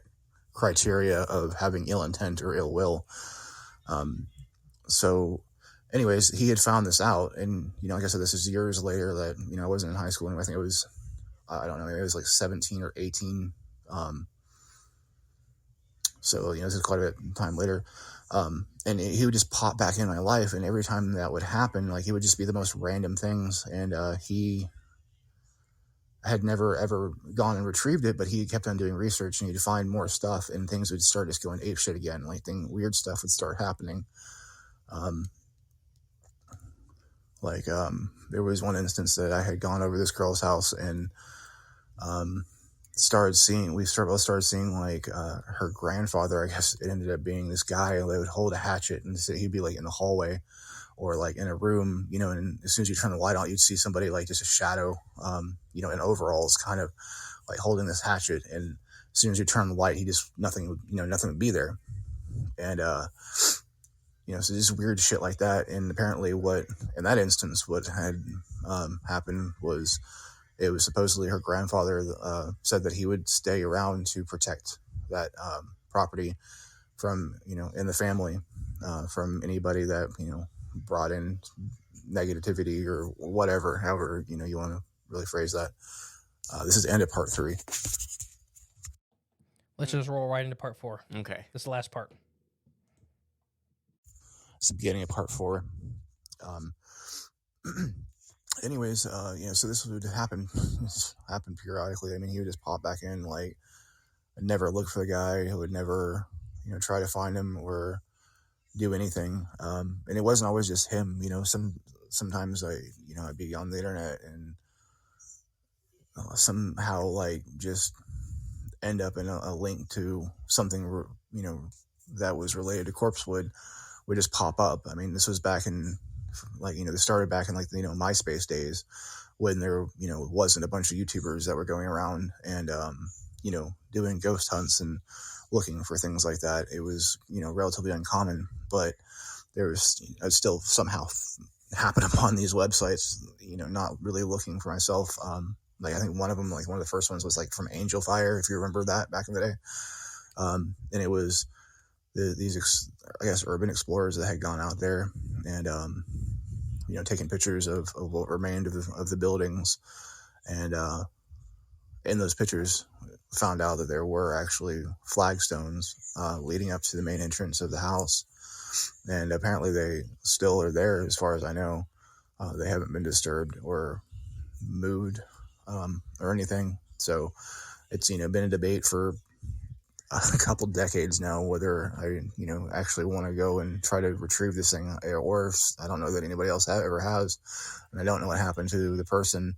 criteria of having ill intent or ill will. So anyways, he had found this out, and, like I said, this is years later that, I wasn't in high school anymore. I think it was, I don't know, maybe it was like 17 or 18. So, this is quite a bit of time later. And he would just pop back in my life, and every time that would happen, like, it would just be the most random things. And he had never ever gone and retrieved it, but he kept on doing research, and he'd find more stuff, and things would start just going apeshit again. Like, weird stuff would start happening. There was one instance that I had gone over this girl's house and started seeing like her grandfather. I guess it ended up being this guy. They would hold a hatchet, and he'd be like in the hallway or like in a room, and as soon as you turn the light on, you'd see somebody, like, just a shadow, in overalls, kind of like holding this hatchet. And as soon as you turn the light, nothing would be there. And so just weird shit like that. And apparently in that instance, what had happened was, it was supposedly her grandfather said that he would stay around to protect that property from, in the family, from anybody that, brought in negativity or whatever, however, you want to really phrase that. This is the end of part 3. Let's just roll right into part 4. Okay. This is the last part. It's the beginning of part 4. Anyways, so this would happen periodically. I mean, he would just pop back in, like, I'd never look for the guy. I would never, try to find him or do anything. And it wasn't always just him, sometimes I'd be on the internet and somehow, like, just end up in a link to something, that was related to Corpsewood would just pop up. I mean, this was back in, like, this started back in, like, MySpace days, when there, wasn't a bunch of YouTubers that were going around and, doing ghost hunts and looking for things like that. It was, relatively uncommon, but there was, I still somehow happened upon these websites, not really looking for myself. Like, I think one of them, like, one of the first ones was, like, from Angel Fire, if you remember that back in the day. And it was these urban explorers that had gone out there and, taking pictures of what remained of the buildings. And in those pictures, found out that there were actually flagstones leading up to the main entrance of the house. And apparently they still are there, as far as I know. They haven't been disturbed or moved or anything. So it's, been a debate for a couple decades now whether I, actually want to go and try to retrieve this thing, or if, I don't know that anybody else ever has, and I don't know what happened to the person.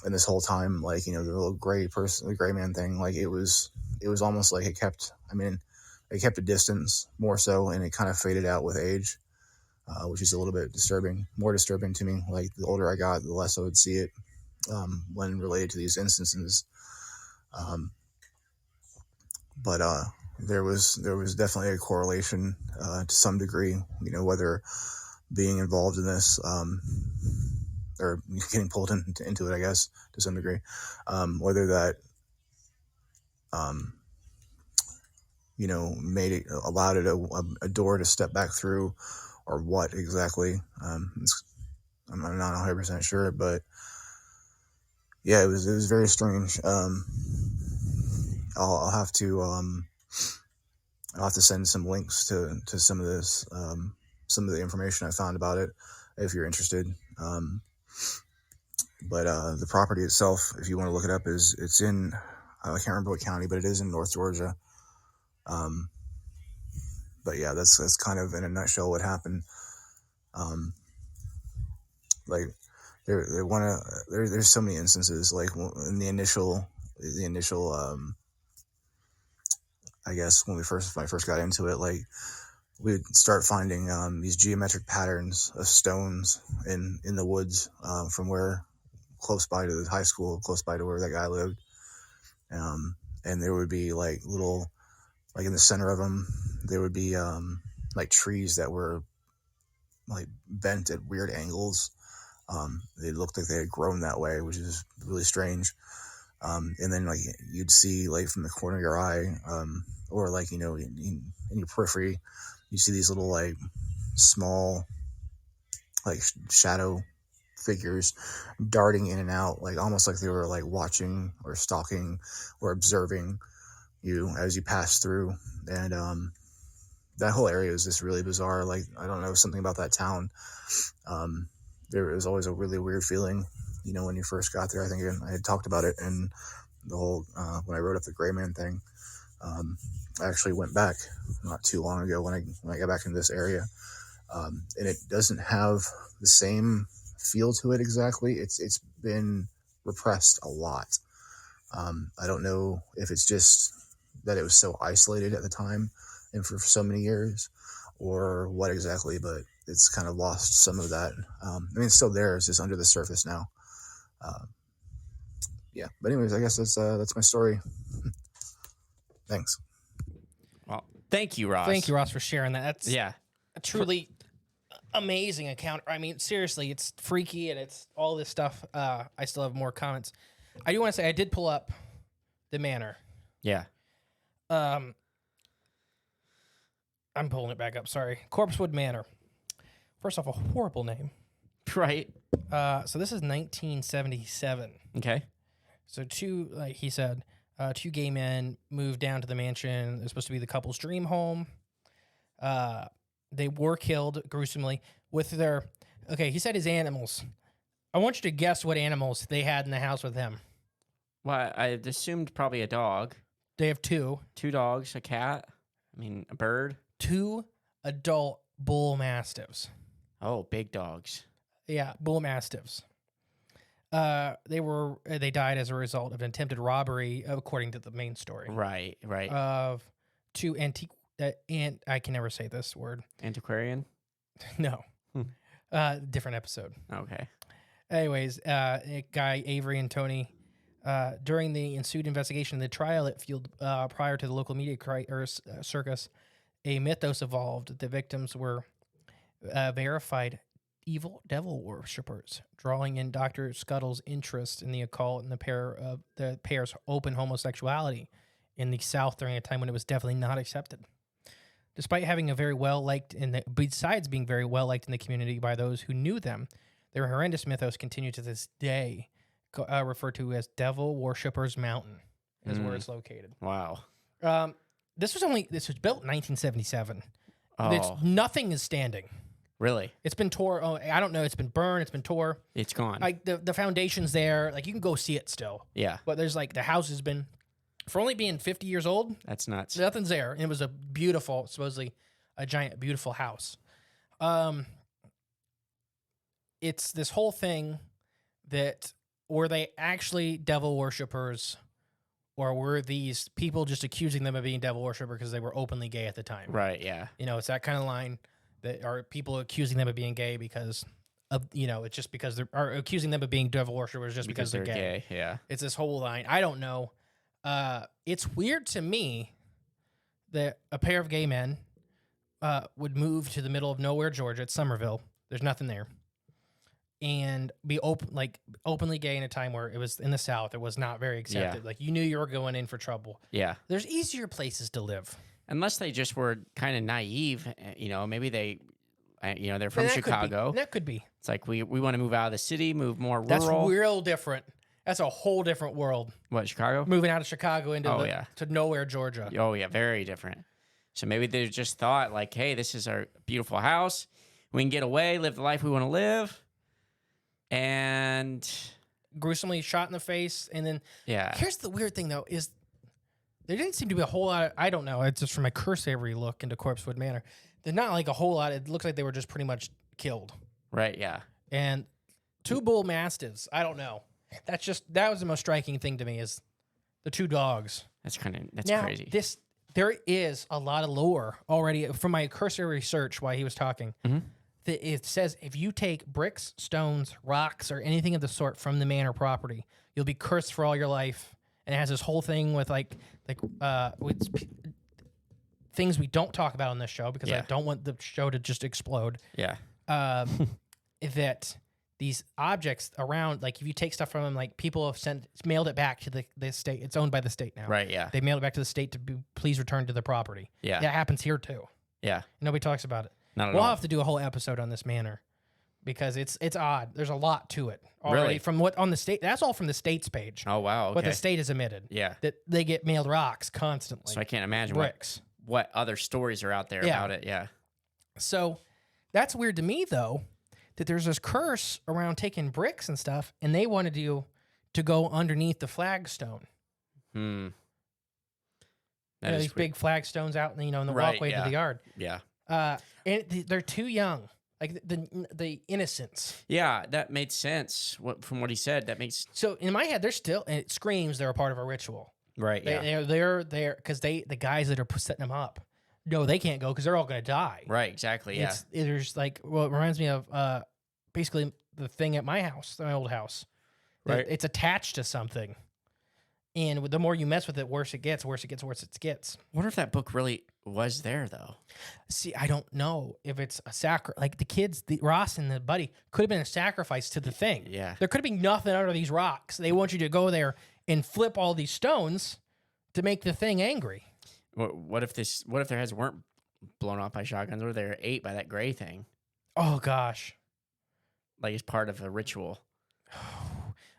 And this whole time, like, the little gray man thing, like, it was almost like it kept a distance more so, and it kind of faded out with age, which is a little bit more disturbing to me. Like, the older I got, the less I would see it when related to these instances. But there was definitely a correlation to some degree, whether being involved in this or getting pulled into it, I guess, to some degree, whether that, allowed it a door to step back through, or what exactly. I'm not 100% sure, but yeah, it was very strange. I'll have to send some links to some of this, some of the information I found about it, if you're interested. But the property itself, if you want to look it up, it's in, I can't remember what county, but it is in North Georgia. But yeah, that's kind of in a nutshell what happened. Like, there's so many instances, like in the initial I guess when I first got into it, like, we'd start finding these geometric patterns of stones in the woods, from where, close by to the high school, close by to where that guy lived. And there would be, like, little, like, in the center of them, there would be like trees that were, like, bent at weird angles. They looked like they had grown that way, which is really strange. And then, like, you'd see, like, from the corner of your eye, or, like, in your periphery, you see these little, like, small, like, shadow figures darting in and out, like, almost like they were, like, watching or stalking or observing you as you pass through. And that whole area is just really bizarre. Like, I don't know, something about that town. There was always a really weird feeling, when you first got there. I think I had talked about it in the whole, when I wrote up the Gray Man thing. I actually went back not too long ago when I got back into this area. And it doesn't have the same feel to it exactly. It's been repressed a lot. I don't know if it's just that it was so isolated at the time and for so many years, or what exactly, but it's kind of lost some of that. It's still there. It's just under the surface now. Yeah. But anyways, I guess that's my story. Thanks. Well, thank you, Ross. Thank you, Ross, for sharing that. That's Yeah. a truly amazing account. I mean, seriously, it's freaky and it's all this stuff. I still have more comments. I do want to say I did pull up the manor. Yeah. I'm pulling it back up. Sorry. Corpsewood Manor. First off, a horrible name. Right. So this is 1977. Okay. So like he said, two gay men moved down to the mansion. It was supposed to be the couple's dream home. They were killed gruesomely with their... Okay, he said his animals. I want you to guess what animals they had in the house with him. Well, I assumed probably a dog. They have two. 2 dogs, a cat. A bird. 2 adult bull mastiffs. Oh, big dogs. Yeah, bull mastiffs. They died as a result of an attempted robbery, according to the main story. Right. Of 2 antique... and I can never say this word. Antiquarian? No. Different episode. Okay. Anyways, Guy, Avery, and Tony, during the ensued investigation of the trial at Field prior to the local media circus, a mythos evolved. The victims were verified evil devil worshippers, drawing in Dr. Scuttle's interest in the occult and the pair's open homosexuality in the South during a time when it was definitely not accepted. Despite having besides being very well liked in the community by those who knew them, their horrendous mythos continue to this day, referred to as Devil Worshippers Mountain, is where it's located. Wow. This was built in 1977. Oh. Nothing is standing. Really? It's been tore. Oh, I don't know. It's been burned. It's been tore. It's gone. Like the foundation's there. Like you can go see it still. Yeah. But there's the house has been, for only being 50 years old. That's nuts. Nothing's there. And it was a beautiful, supposedly a giant, beautiful house. It's this whole thing that were they actually devil worshippers, or were these people just accusing them of being devil worshippers because they were openly gay at the time? Right. Yeah. It's that kind of line that are people accusing them of being gay because of, it's just because they're accusing them of being devil worshippers just because they're gay. Yeah. It's this whole line. I don't know. It's weird to me that a pair of gay men would move to the middle of nowhere, Georgia, at Somerville. There's nothing there. And be openly gay in a time where it was in the South. It was not very accepted. Yeah. You knew you were going in for trouble. Yeah. There's easier places to live. Unless they just were kind of naive, maybe they're from Chicago. That could be. It's like we want to move out of the city, move more rural. That's real different. That's a whole different world. What, Chicago? Moving out of Chicago into to nowhere, Georgia. Oh yeah, very different. So maybe they just thought hey, this is our beautiful house. We can get away, live the life we want to live. And gruesomely shot in the face, and then here's the weird thing though is there didn't seem to be a whole lot. I don't know. It's just from my cursory look into Corpsewood Manor. There's not a whole lot. It looks like they were just pretty much killed. Right. Yeah. And 2 bull mastiffs. I don't know. That was the most striking thing to me is the 2 dogs. That's now, crazy. There is a lot of lore already from my cursory search while he was talking. Mm-hmm. It says if you take bricks, stones, rocks, or anything of the sort from the manor property, you'll be cursed for all your life. And it has this whole thing with with things we don't talk about on this show because I don't want the show to just explode. Yeah. That these objects around, if you take stuff from them, people have mailed it back to the state. It's owned by the state now. Right. Yeah. They mailed it back to the state to please return to the property. Yeah. That happens here too. Yeah. Nobody talks about it. We'll have to do a whole episode on this manor because it's odd. There's a lot to it already. Really? From what on the state. That's all from the state's page. Oh wow. Okay. What the state has admitted. Yeah. That they get mailed rocks constantly. So I can't imagine bricks. what other stories are out there Yeah. about it. Yeah. So that's weird to me, though, that there's this curse around taking bricks and stuff, and they wanted you to go underneath the flagstone. Hmm. You know, these big flagstones out, in the Right, walkway to the yard. Yeah. And they're too young, like the innocence. Yeah, that made sense. From what he said, that makes So in my head, they're still, and it screams they're a part of a ritual. right. Yeah. They're there because the guys that are setting them up, no, they can't go because they're all going to die. Right. Exactly. Yeah. There's like, well, it reminds me of basically the thing at my house, my old house. Right. It's attached to something. And the more you mess with it, worse it gets, worse it gets, worse it gets. Wonder if that book really was there though. See, I don't know if it's a like the kids, Ross and the buddy could have been a sacrifice to the thing. Yeah. There could have been nothing under these rocks. They want you to go there and flip all these stones to make the thing angry. What if their heads weren't blown off by shotguns, or they're ate by that gray thing? Oh gosh. Like it's part of a ritual.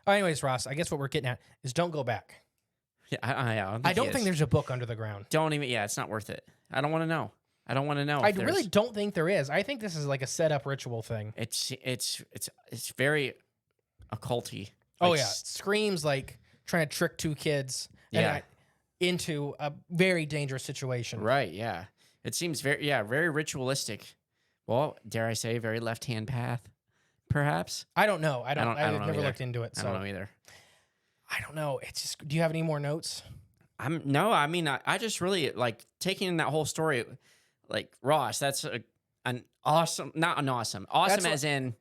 Anyways, Ross, I guess what we're getting at is don't go back. Yeah, I don't think there's a book under the ground. Don't even. Yeah, it's not worth it. I don't want to know. I don't want to know. I really don't think there is. I think this is like a setup ritual thing. It's very occulty. Oh Like, yeah, it screams like trying to trick two kids Yeah. into a very dangerous situation. Right. Yeah. It seems very ritualistic. Well, dare I say, very left-hand path, perhaps. I don't know. I've know never either. looked into it. So I don't know either. I don't know. It's just. Do you have any more notes? I just really like taking in that whole story. Like Ross, that's an awesome, not an awesome as in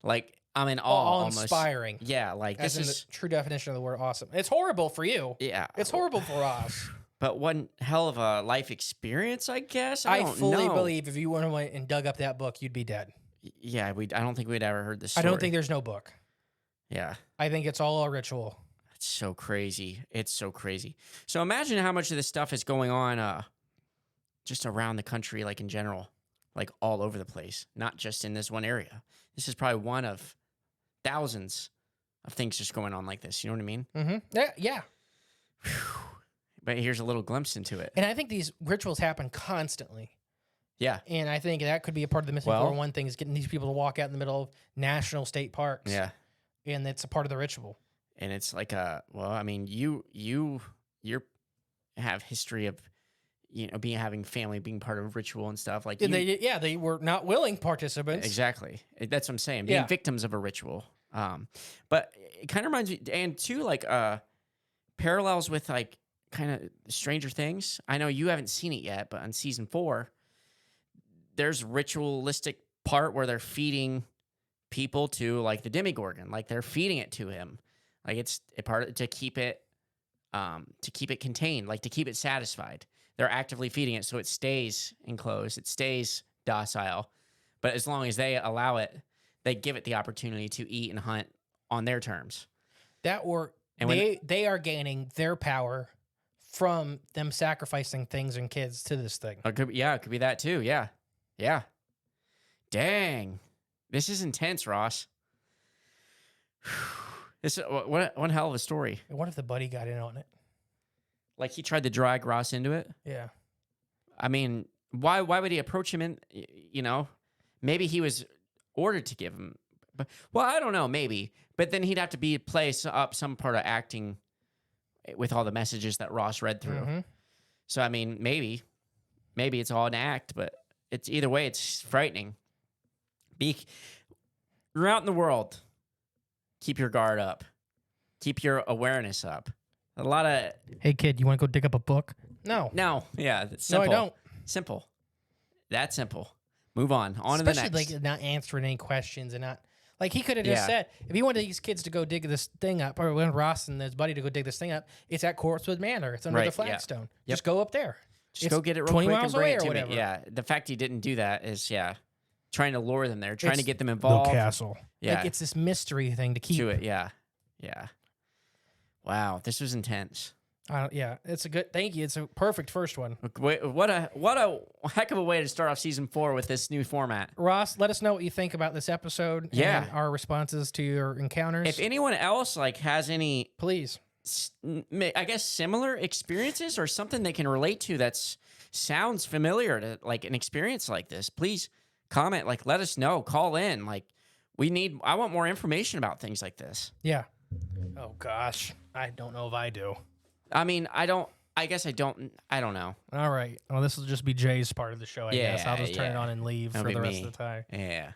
like I'm in awe, almost inspiring. Yeah, like As this in is the true definition of the word awesome. It's horrible for you. yeah, It's horrible for us. but one hell of a life experience, I guess. I don't fully know. believe if you went away and dug up that book, you'd be dead. Yeah, I don't think we'd ever heard this I story. don't think there's no book. Yeah. I think it's all a ritual. It's so crazy. It's so crazy. So imagine how much of this stuff is going on just around the country, like in general, like all over the place, not just in this one area. This is probably one of thousands of things just going on like this. You know what I mean? Mm-hmm. Yeah. But here's a little glimpse into it. And I think these rituals happen constantly. Yeah. And I think that could be a part of the missing 401 thing is getting these people to walk out in the middle of national state parks. Yeah. And it's a part of the ritual. And it's like you have history of having family being part of ritual and stuff like they were not willing participants. Exactly. That's what I'm saying. Being victims of a ritual. But it kind of reminds me, and too, like parallels with like kind of Stranger Things. I know you haven't seen it yet, but on season 4, there's ritualistic part where they're feeding people to like the Demogorgon, like they're feeding it to him, like it's a part to keep it contained, like to keep it satisfied. They're actively feeding it so it stays enclosed, it stays docile. But as long as they allow it, they give it the opportunity to eat and hunt on their terms. They are gaining their power from them sacrificing things and kids to this thing. It could be that too. Yeah. Yeah. Dang. This is intense, Ross. This one hell of a story. What if the buddy got in on it? Like he tried to drag Ross into it? Yeah. I mean, why would he approach him in, maybe he was ordered to give him, well, I don't know, maybe. But then he'd have to play up some part of acting with all the messages that Ross read through. Mm-hmm. So, I mean, maybe it's all an act, but it's either way, it's frightening. You're out in the world. Keep your guard up. Keep your awareness up. A lot of... Hey, kid, you want to go dig up a book? No. Yeah, it's simple. No, I don't. Simple. That simple. Move on. To the next. Especially like not answering any questions and not... Like he could have just said, if he wanted these kids to go dig this thing up, or when Ross and his buddy to go dig this thing up, it's at Corpsewood Manor. It's under the flagstone. Yep. Just go up there. Just go get it real 20 quick miles and bring away it or to whatever. me. Yeah, the fact he didn't do that is, trying to lure them there, trying to get them involved. The castle. Yeah. Like it's this mystery thing to keep. To it, yeah. Wow, this was intense. It's a good. Thank you. It's a perfect first one. Wait, what a heck of a way to start off season 4 with this new format. Ross, let us know what you think about this episode. Yeah. And our responses to your encounters. If anyone else has any please I guess, similar experiences or something they can relate to that's sounds familiar to like an experience like this, please comment. Like, let us know. Call in. Like, I want more information about things like this. Yeah. Oh gosh, I don't know if I do. I mean, I don't know. All right. Well, this will just be Jay's part of the show, I guess. I'll just turn it on and leave That'll for the be rest me. of the time. Yeah.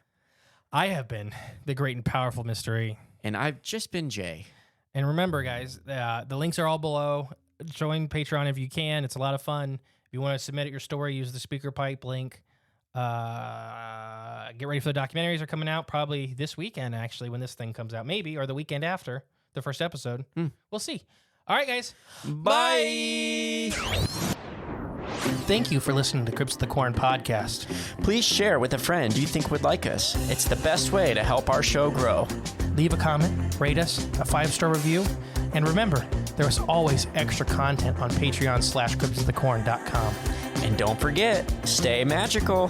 I have been the great and powerful Mr. E. And I've just been Jay. And remember, guys, the links are all below. Join Patreon if you can. It's a lot of fun. If you want to submit your story, use the speaker pipe link. Get ready for the documentaries are coming out probably this weekend, actually, when this thing comes out. Maybe, or the weekend after the first episode. We'll see. All right, guys. Bye. Thank you for listening to Cryptids of the Corn podcast. Please share with a friend you think would like us. It's the best way to help our show grow. Leave a comment, rate us, a 5-star review, and remember, there is always extra content on Patreon/cryptidsofthecorn.com. And don't forget, stay magical.